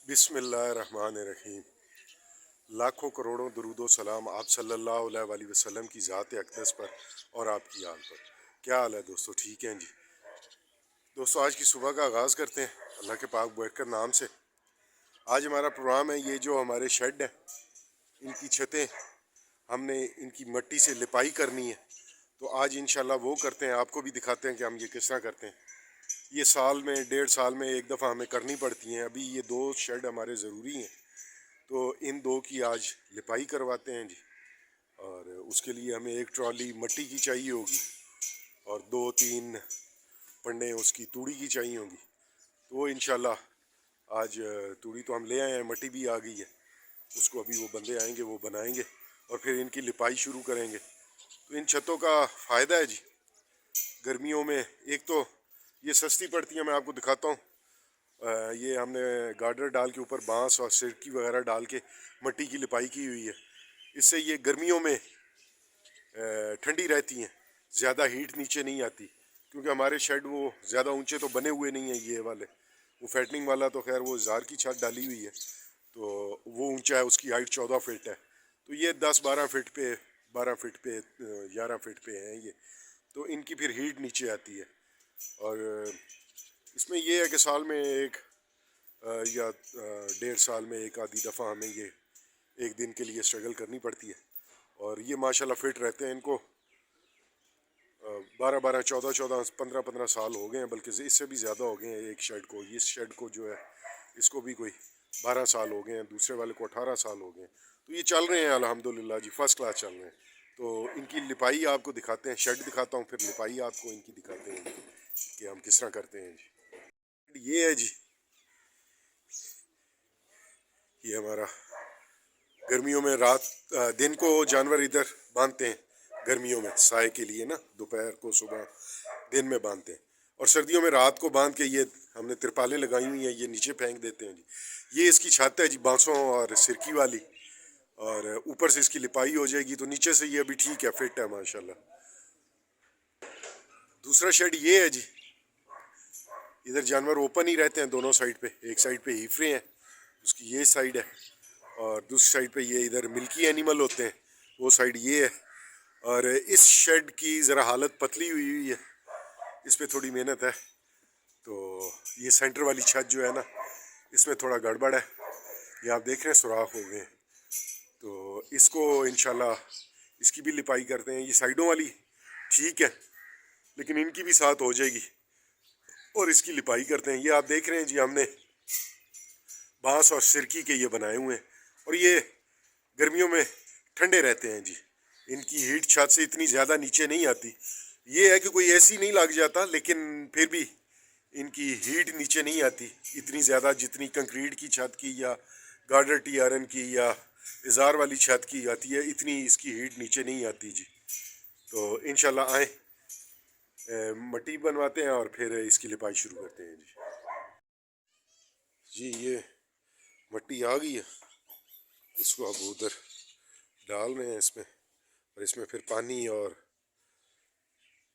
बिस्मिल्लाहिर्रहमानिर्रहीम। लाखों करोड़ों दरूदो सलाम आप सल्लल्लाहु अलैहि वसल्लम की ज़ात अक़दस पर और आपकी आल पर। क्या हाल है दोस्तों, ठीक हैं जी। दोस्तों आज की सुबह का आगाज़ करते हैं अल्लाह के पाक बरकत नाम से। आज हमारा प्रोग्राम है, ये जो हमारे शेड हैं इनकी छतें हमने इनकी मिट्टी से लिपाई करनी है, तो आज इंशाल्लाह वो करते हैं। आपको भी दिखाते हैं कि हम ये किस तरह करते हैं। ये साल में 1.5 साल में एक दफ़ा हमें करनी पड़ती हैं। अभी ये 2 शेड हमारे ज़रूरी हैं, तो इन 2 की आज लिपाई करवाते हैं जी। और उसके लिए हमें एक ट्रॉली मिट्टी की चाहिए होगी और 2-3 पन्ने उसकी तूड़ी की चाहिए होगी। तो वो इंशाल्लाह आज तूड़ी तो हम ले आए हैं, मिट्टी भी आ गई है, उसको अभी वो बंदे आएंगे वो बनाएंगे और फिर इनकी लिपाई शुरू करेंगे। तो इन छतों का फ़ायदा है जी गर्मियों में। एक तो ये सस्ती पड़ती है, मैं आपको दिखाता हूँ। ये हमने गार्डर डाल के ऊपर बांस और सिरकी वगैरह डाल के मिट्टी की लिपाई की हुई है। इससे ये गर्मियों में ठंडी रहती हैं, ज़्यादा हीट नीचे नहीं आती। क्योंकि हमारे शेड वो ज़्यादा ऊंचे तो बने हुए नहीं हैं, ये वाले। वो फैटनिंग वाला तो खैर वो जार की छत डाली हुई है, तो वो ऊंचा है, उसकी हाइट 14 फीट है। तो ये 10-12 फीट पे 12 फीट पे 11 फीट पे हैं ये। तो इनकी फिर हीट नीचे आती है। और इसमें यह है कि साल में एक या 1.5 साल में एक आधी दफ़ा हमें ये एक दिन के लिए स्ट्रगल करनी पड़ती है। और ये माशाल्लाह फिट रहते हैं। इनको 12-12, 14-14, 15-15 साल हो गए हैं, बल्कि इससे भी ज़्यादा हो गए हैं एक शेड को। इस शेड को जो है इसको भी कोई 12 साल हो गए हैं, दूसरे वाले को 18 साल हो गए हैं। तो ये चल रहे हैं अल्हम्दुलिल्लाह जी, फर्स्ट क्लास चल रहे हैं। तो इनकी लिपाई आपको दिखाते हैं, शेड दिखाता हूँ, फिर लिपाई आपको इनकी दिखाते हैं कि हम किस तरह करते हैं जी। ये है जी, ये हमारा गर्मियों में रात दिन को जानवर इधर बांधते हैं, गर्मियों में साए के लिए ना, दोपहर को सुबह दिन में बांधते हैं। और सर्दियों में रात को बांध के ये हमने तिरपालें लगाई हुई हैं, ये नीचे फेंक देते हैं जी। ये इसकी छत है जी, बांसों और सिरकी वाली। और ऊपर से इसकी लिपाई हो जाएगी, तो नीचे से ये अभी ठीक है, फिट है माशाल्लाह। दूसरा शेड ये है जी, इधर जानवर ओपन ही रहते हैं दोनों साइड पे। एक साइड पे हीफरे हैं, उसकी ये साइड है, और दूसरी साइड पे ये इधर मिल्की एनिमल होते हैं, वो साइड ये है। और इस शेड की ज़रा हालत पतली हुई हुई है, इस पर थोड़ी मेहनत है। तो ये सेंटर वाली छत जो है ना, इसमें थोड़ा गड़बड़ है, ये आप देख रहे हैं सुराख हो गए। तो इसको इंशाल्लाह इसकी भी लिपाई करते हैं। ये साइडों वाली ठीक है, लेकिन इनकी भी साथ हो जाएगी और इसकी लिपाई करते हैं। ये आप देख रहे हैं जी, हमने बांस और सिरकी के ये बनाए हुए हैं, और ये गर्मियों में ठंडे रहते हैं जी। इनकी हीट छत से इतनी ज़्यादा नीचे नहीं आती। ये है कि कोई ऐसी नहीं लग जाता, लेकिन फिर भी इनकी हीट नीचे नहीं आती इतनी ज़्यादा जितनी कंक्रीट की छत की या गार्डर टी आयरन की या इजार वाली छत की आती है। इतनी इसकी हीट नीचे नहीं आती जी। तो इंशाल्लाह आए, मिट्टी बनवाते हैं और फिर इसकी लिपाई शुरू करते हैं जी। ये मिट्टी आ गई है, इसको अब उधर डाल रहे हैं इसमें, और इसमें फिर पानी और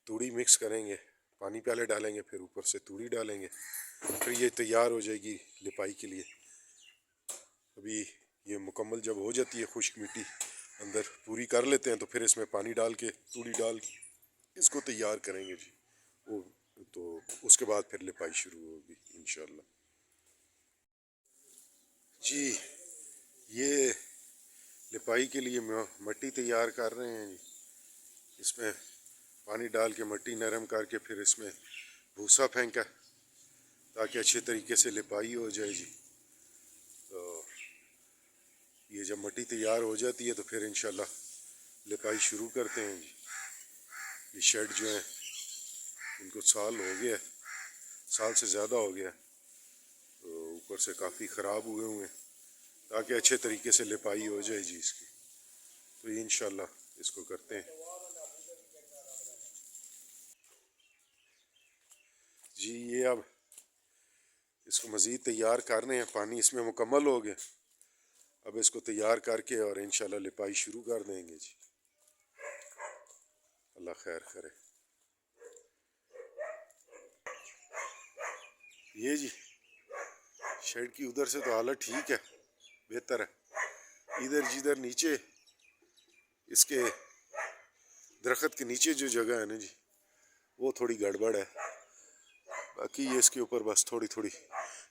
तूड़ी मिक्स करेंगे। पानी पहले डालेंगे, फिर ऊपर से तूड़ी डालेंगे, फिर ये तैयार हो जाएगी लिपाई के लिए। अभी ये मुकम्मल जब हो जाती है, खुश्क मिट्टी अंदर पूरी कर लेते हैं, तो फिर इसमें पानी डाल के तूड़ी डाल के इसको तैयार करेंगे जी। वो तो उसके बाद फिर लिपाई शुरू होगी इंशाल्लाह जी। ये लिपाई के लिए मिट्टी तैयार कर रहे हैं जी। इसमें पानी डाल के मिट्टी नरम करके फिर इसमें भूसा फेंका, ताकि अच्छे तरीके से लिपाई हो जाए जी। तो ये जब मिट्टी तैयार हो जाती है, तो फिर इंशाल्लाह लिपाई शुरू करते हैं जी। ये शेड जो है इनको साल हो गया, साल से ज़्यादा हो गया, तो ऊपर से काफ़ी ख़राब हुए हुए हैं, ताकि अच्छे तरीके से लिपाई हो जाए जी इसकी। तो ये इंशाल्लाह इसको करते हैं जी। ये अब इसको मज़ीद तैयार कर रहे हैं, पानी इसमें मुकम्मल हो गया। अब इसको तैयार करके और इंशाल्लाह लिपाई शुरू कर देंगे जी। अल्लाह खैर करे। ये जी शेड की उधर से तो हालत ठीक है, बेहतर है। इधर जिधर नीचे इसके दरख्त के नीचे जो जगह है ना जी, वो थोड़ी गड़बड़ है। बाकी ये इसके ऊपर बस थोड़ी थोड़ी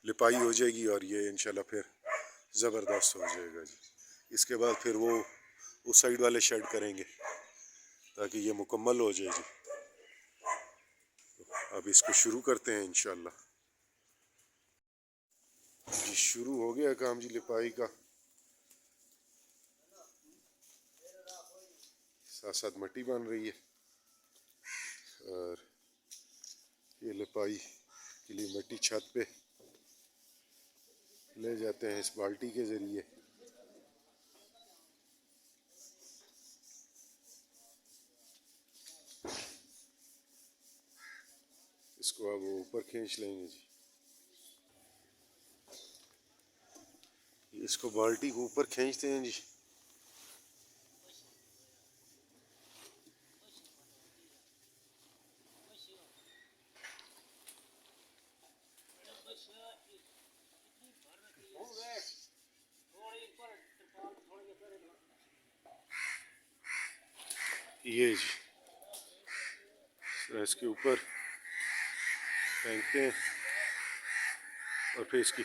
लिपाई हो जाएगी और ये इंशाल्लाह फिर ज़बरदस्त हो जाएगा जी। इसके बाद फिर वो उस साइड वाले शेड करेंगे ताकि ये मुकम्मल हो जाए जी। अब इसको शुरू करते हैं इंशाल्लाह जी। शुरू हो गया काम जी लिपाई का, साथ साथ मट्टी बन रही है और ये लिपाई के लिए मट्टी छत पे ले जाते हैं इस बाल्टी के ज़रिए। इसको अब वो ऊपर खींच लेंगे जी। इसको बाल्टी को ऊपर खींचते हैं जी। ये जी इसके ऊपर फेंकते हैं और फिर इसकी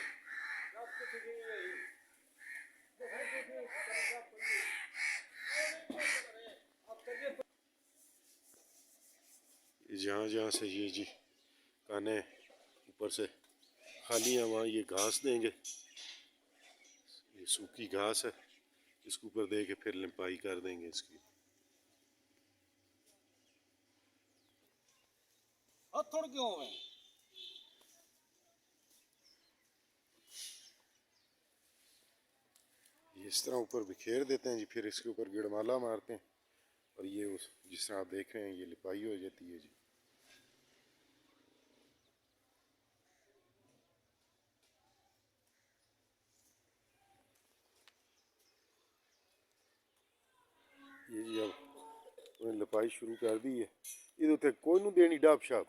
जहाँ जहाँ से ये जी काने ऊपर से खाली है वहाँ ये घास देंगे। ये सूखी घास है, इसके ऊपर दे के फिर लिपाई कर देंगे इसकी। थोड़ा क्यों है? इस तरह ऊपर बिखेर देते हैं जी, फिर इसके ऊपर गिड़माला मारते हैं और ये उस जिस तरह आप देख रहे हैं ये लिपाई हो जाती है जी। ये जी अब उन्हें लिपाई शुरू कर दी है। इधर तक कोई नहीं देनी डाब शाब।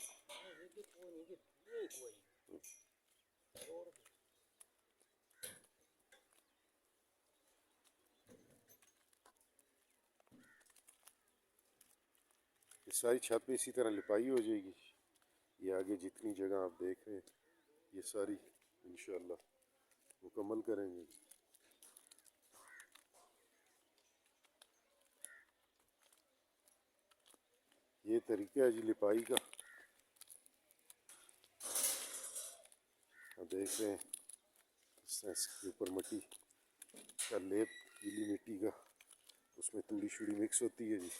ये सारी छत पे इसी तरह लिपाई हो जाएगी। ये आगे जितनी जगह आप देख रहे हैं ये सारी इंशाल्लाह मुकम्मल करेंगे। ये तरीका है जी लिपाई का। आप देख रहे हैं इसके ऊपर मिट्टी का लेप, गीली मिट्टी का, उसमें तूड़ी शूड़ी मिक्स होती है जी।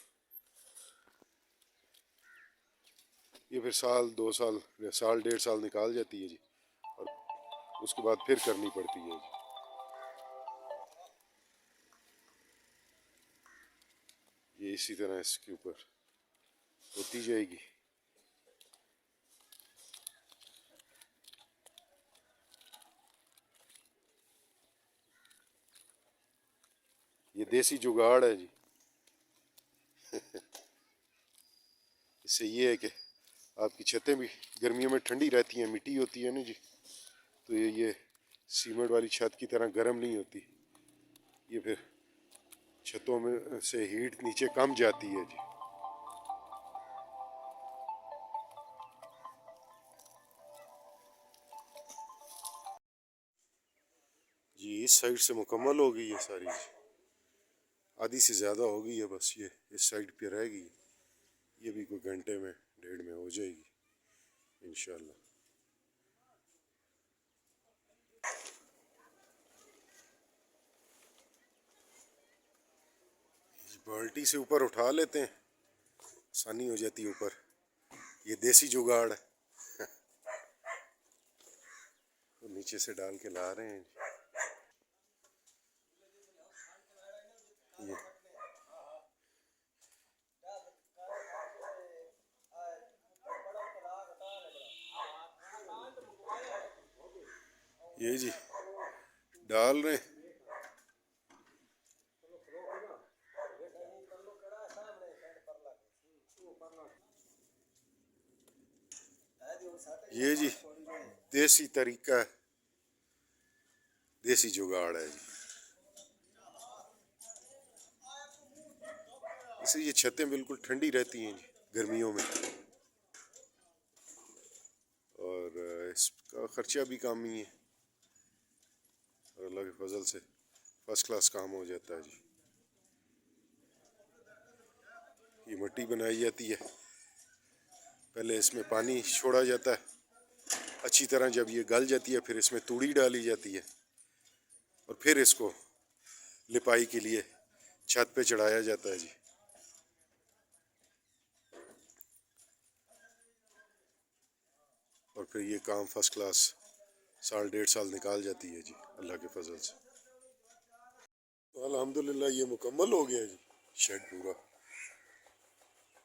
ये फिर साल 2 साल या साल 1.5 साल निकाल जाती है जी और उसके बाद फिर करनी पड़ती है जी। ये इसी तरह इसके ऊपर होती जाएगी। ये देसी जुगाड़ है जी। इससे ये है कि आपकी छतें भी गर्मियों में ठंडी रहती हैं, मिट्टी होती है ना जी, तो ये सीमेंट वाली छत की तरह गर्म नहीं होती। ये फिर छतों में से हीट नीचे कम जाती है जी। जी इस साइड से मुकम्मल हो गई है सारी जी, आधी से ज़्यादा हो गई है, बस ये इस साइड पे रहेगी। ये भी कोई घंटे में 1.5 में हो जाएगी इंशाल्लाह। बाल्टी से ऊपर उठा लेते हैं, आसानी हो जाती है ऊपर। ये देसी जुगाड़ है। तो नीचे से डाल के ला रहे हैं ये जी डाल रहे हैं। ये जी देसी तरीका है देसी जुगाड़ है जी। इससे ये छतें बिल्कुल ठंडी रहती हैं जी गर्मियों में, और इसका खर्चा भी कम ही है, और अल्लाह के फजल से फर्स्ट क्लास काम हो जाता है जी। ये मिट्टी बनाई जाती है, पहले इसमें पानी छोड़ा जाता है अच्छी तरह, जब ये गल जाती है फिर इसमें तूड़ी डाली जाती है और फिर इसको लिपाई के लिए छत पे चढ़ाया जाता है जी। और फिर ये काम फर्स्ट क्लास साल 1.5 साल निकाल जाती है जी अल्लाह के फजल से। तो अल्हम्दुलिल्लाह ये मुकम्मल हो गया जी, शेड पूरा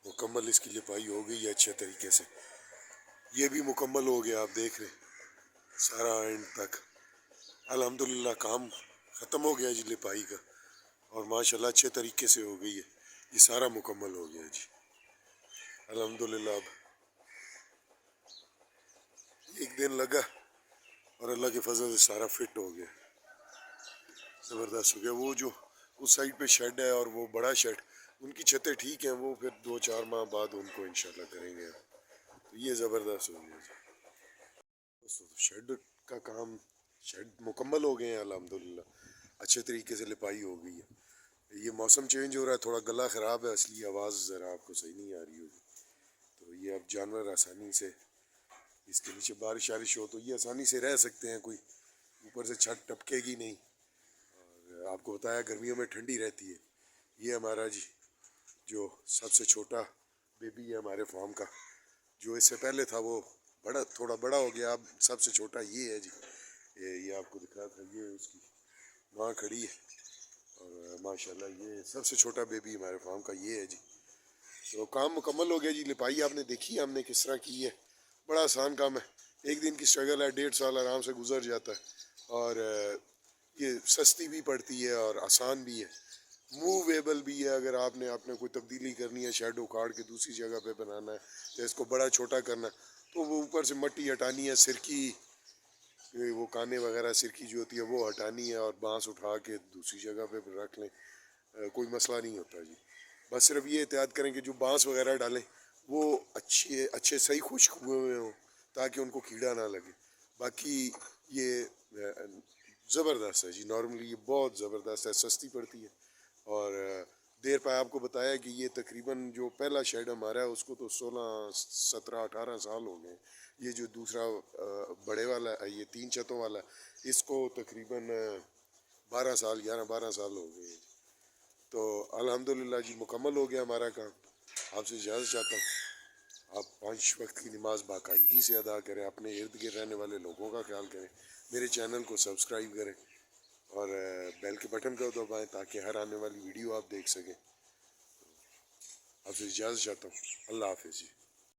मुकम्मल, इसकी लिपाई हो गई है अच्छे तरीके से। ये भी मुकम्मल हो गया, आप देख रहे सारा एंड तक अल्हम्दुलिल्लाह काम ख़त्म हो गया जी लिपाई का, और माशाल्लाह अच्छे तरीके से हो गई है, ये सारा मुकम्मल हो गया जी अल्हम्दुलिल्लाह। अब एक दिन लगा और अल्लाह के फजल से सारा फिट हो गया, ज़बरदस्त हो गया। वो जो उस साइड पे शेड है और वो बड़ा शेड, उनकी छतें ठीक हैं, वो फिर 2-4 माह बाद उनको इंशाल्लाह करेंगे। तो ये ज़बरदस्त हो गया जी दोस्तों। तो शेड का काम, शेड मुकम्मल हो गए हैं अल्हम्दुलिल्लाह, अच्छे तरीके से लिपाई हो गई है। ये मौसम चेंज हो रहा है, थोड़ा गला ख़राब है इसलिए आवाज़ ज़रा आपको सही नहीं आ रही होगी। तो ये अब जानवर आसानी से, इसके नीचे बारिश वारिश हो तो ये आसानी से रह सकते हैं, कोई ऊपर से छत टपकेगी नहीं। और आपको बताया गर्मियों में ठंडी रहती है। ये हमारा जी जो सबसे छोटा बेबी है हमारे फार्म का, जो इससे पहले था वो बड़ा, थोड़ा बड़ा हो गया, अब सबसे छोटा ये है जी। ये आपको दिखा था, ये उसकी माँ खड़ी है, और माशाल्लाह ये सबसे छोटा बेबी हमारे फार्म का ये है जी। तो काम मुकम्मल हो गया जी। लिपाई आपने देखी है हमने किस तरह की है, बड़ा आसान काम है, एक दिन की स्ट्रगल है, 1.5 साल आराम से गुजर जाता है। और ये सस्ती भी पड़ती है और आसान भी है, मूवेबल भी है। अगर आपने आपने कोई तब्दीली करनी है, शेड उखाड़ के दूसरी जगह पे बनाना है, तो इसको बड़ा छोटा करना है, तो वो ऊपर से मट्टी हटानी है, सिरकी, वो काने वगैरह सिरकी जो होती है वो हटानी है, और बांस उठा के दूसरी जगह पे रख लें, कोई मसला नहीं होता जी। बस सिर्फ ये एहतियात करें कि जो बांस वगैरह डालें वो अच्छे अच्छे सही खुश्क हुए हुए हों, ताकि उनको कीड़ा ना लगे। बाकी ये ज़बरदस्त है जी, नॉर्मली ये बहुत ज़बरदस्त है, सस्ती पड़ती है। और देर पर आपको बताया कि ये तकरीबन जो पहला शेड हमारा है उसको तो 16, 17, 18 साल हो गए। ये जो दूसरा बड़े वाला है, ये 3 छतों वाला, इसको तकरीबन 12 साल, 11-12 साल हो गए। तो अल्हम्दुलिल्लाह जी मुकम्मल हो गया हमारा काम। आपसे इजाज़त चाहता हूँ, आप 5 वक्त की नमाज़ बाकायदगी से अदा करें, अपने इर्द गिर्द रहने वाले लोगों का ख्याल करें, मेरे चैनल को सब्सक्राइब करें, और बेल के बटन को दबाएं ताकि हर आने वाली वीडियो आप देख सकें। आपसे इजाज़त चाहता हूँ, अल्लाह हाफिज़ जी।